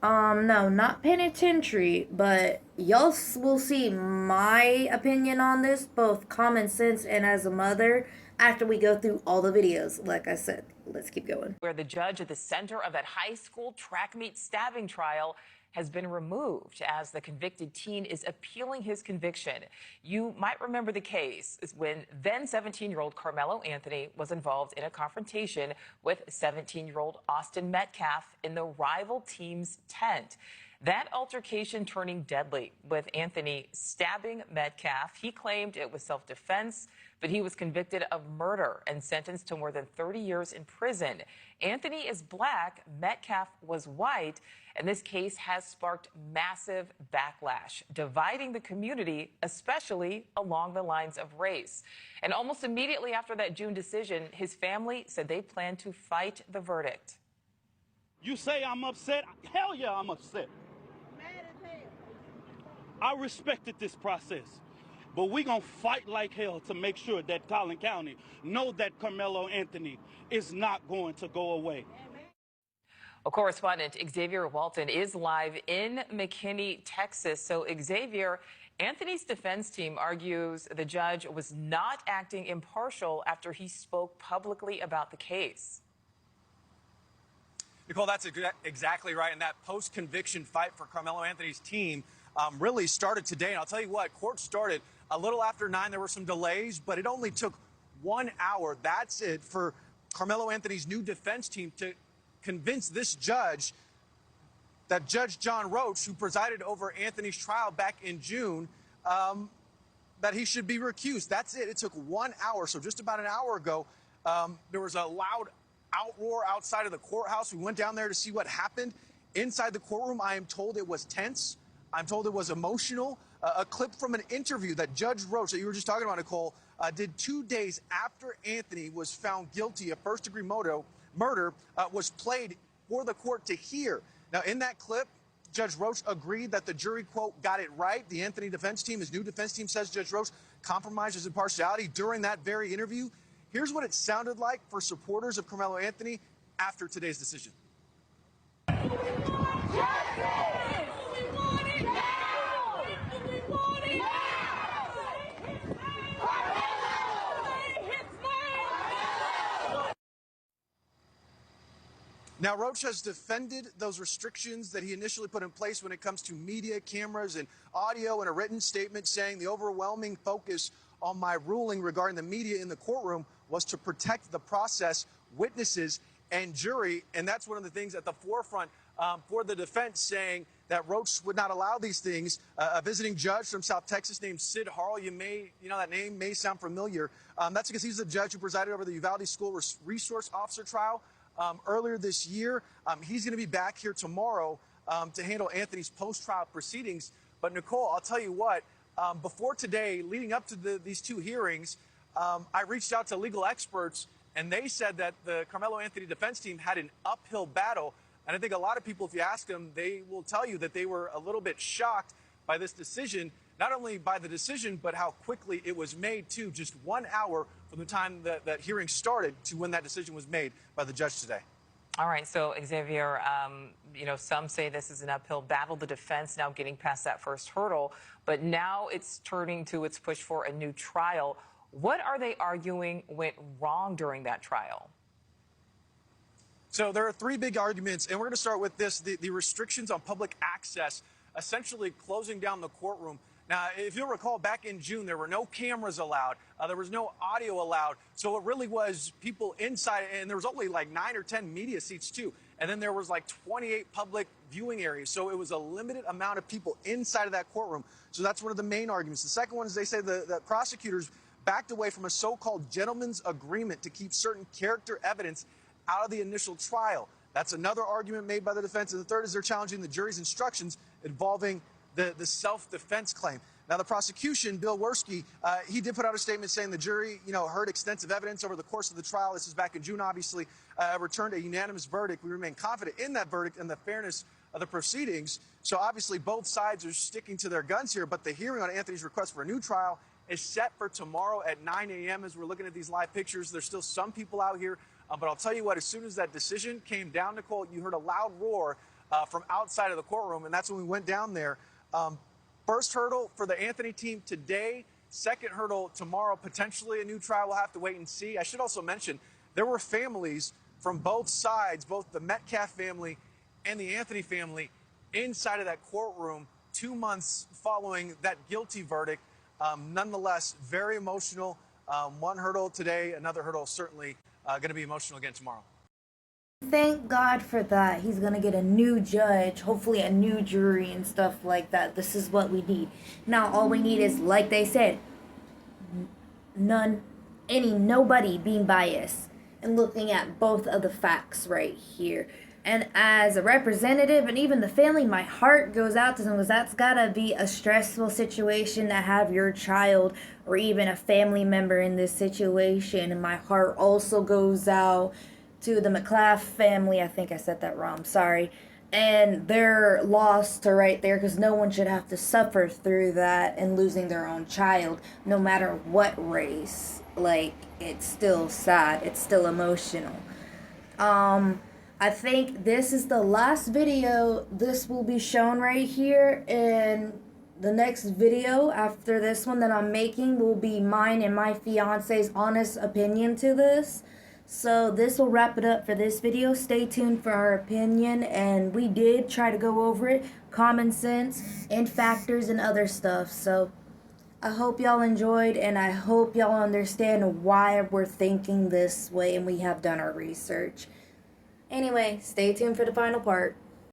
No, not penitentiary, but y'all will see my opinion on this, both common sense and as a mother, after we go through all the videos. Like I said, let's keep going. Where the judge at the center of that high school track meet stabbing trial has been removed as the convicted teen is appealing his conviction. You might remember the case when then 17-year-old Karmelo Anthony was involved in a confrontation with 17-year-old Austin Metcalf in the rival team's tent. That altercation turning deadly, with Anthony stabbing Metcalf. He claimed it was self-defense, but he was convicted of murder and sentenced to more than 30 years in prison. Anthony is black, Metcalf was white, and this case has sparked massive backlash, dividing the community, especially along the lines of race. And almost immediately after that June decision, his family said they plan to fight the verdict. You say I'm upset? Hell yeah, I'm upset. I respected this process, but we gonna fight like hell to make sure that Collin County know that Karmelo Anthony is not going to go away. A correspondent Xavier Walton is live in McKinney, Texas. So Xavier, Anthony's defense team argues the judge was not acting impartial after he spoke publicly about the case. Nicole, that's exactly right. And that post-conviction fight for Karmelo Anthony's team really started today. And I'll tell you what, court started a little after 9. There were some delays, but it only took 1 hour. That's it for Karmelo Anthony's new defense team to convince this judge, that Judge John Roach, who presided over Anthony's trial back in June, that he should be recused. That's it. It took 1 hour. So just about an hour ago, there was a loud outroar outside of the courthouse. We went down there to see what happened. Inside the courtroom, I am told it was tense. I'm told it was emotional. A clip from an interview that Judge Roach, that you were just talking about, Nicole, did 2 days after Anthony was found guilty of first-degree murder, was played for the court to hear. Now, in that clip, Judge Roach agreed that the jury, quote, got it right. The Anthony defense team, his new defense team, says Judge Roach compromised his impartiality during that very interview. Here's what it sounded like for supporters of Karmelo Anthony after today's decision. Now, Roach has defended those restrictions that he initially put in place when it comes to media, cameras, and audio, in a written statement saying the overwhelming focus on my ruling regarding the media in the courtroom was to protect the process, witnesses, and jury. And that's one of the things at the forefront for the defense, saying that Roach would not allow these things. A visiting judge from South Texas named Sid Harrell, you know that name may sound familiar. That's because he's the judge who presided over the Uvalde School Resource Officer trial earlier this year. He's going to be back here tomorrow to handle Anthony's post-trial proceedings. But Nicole, I'll tell you what, before today, leading up to these two hearings, I reached out to legal experts, and they said that the Karmelo Anthony defense team had an uphill battle. And I think a lot of people, if you ask them, they will tell you that they were a little bit shocked by this decision, not only by the decision, but how quickly it was made, too, just 1 hour from the time that hearing started to when that decision was made by the judge today. All right, so Xavier, some say this is an uphill battle, the defense now getting past that first hurdle, but now it's turning to its push for a new trial. What are they arguing went wrong during that trial? So there are three big arguments, and we're going to start with this, the restrictions on public access, essentially closing down the courtroom. Now, if you'll recall, back in June, there were no cameras allowed. There was no audio allowed. So it really was people inside, and there was only like 9 or 10 media seats, too. And then there was like 28 public viewing areas. So it was a limited amount of people inside of that courtroom. So that's one of the main arguments. The second one is they say the prosecutors backed away from a so-called gentleman's agreement to keep certain character evidence out of the initial trial. That's another argument made by the defense. And the third is they're challenging the jury's instructions involving the self-defense claim. Now, the prosecution, Bill Werski, he did put out a statement saying the jury, heard extensive evidence over the course of the trial. This is back in June, obviously, returned a unanimous verdict. We remain confident in that verdict and the fairness of the proceedings. So obviously, both sides are sticking to their guns here. But the hearing on Anthony's request for a new trial is set for tomorrow at 9 a.m. As we're looking at these live pictures, there's still some people out here. But I'll tell you what, as soon as that decision came down, Nicole, you heard a loud roar from outside of the courtroom, and that's when we went down there. First hurdle for the Anthony team today. Second hurdle tomorrow, potentially a new trial. We'll have to wait and see. I should also mention there were families from both sides, both the Metcalf family and the Anthony family, inside of that courtroom 2 months following that guilty verdict. Nonetheless, very emotional. One hurdle today, another hurdle certainly going to be emotional again tomorrow. Thank God for that. He's gonna get a new judge, hopefully a new jury and stuff like that. This is what we need. Now all we need is, like they said, nobody being biased and looking at both of the facts right here. And as a representative and even the family, my heart goes out to them, because that's gotta be a stressful situation to have your child or even a family member in this situation. And my heart also goes out to the McClaff family. I think I said that wrong, sorry. And their loss to right there, because no one should have to suffer through that and losing their own child, no matter what race. Like, it's still sad, it's still emotional. I think this is the last video. This will be shown right here, and the next video after this one that I'm making will be mine and my fiance's honest opinion to this. So this will wrap it up for this video. Stay tuned for our opinion, and we did try to go over it, common sense and factors and other stuff. So I hope y'all enjoyed, and I hope y'all understand why we're thinking this way and we have done our research. Anyway, stay tuned for the final part.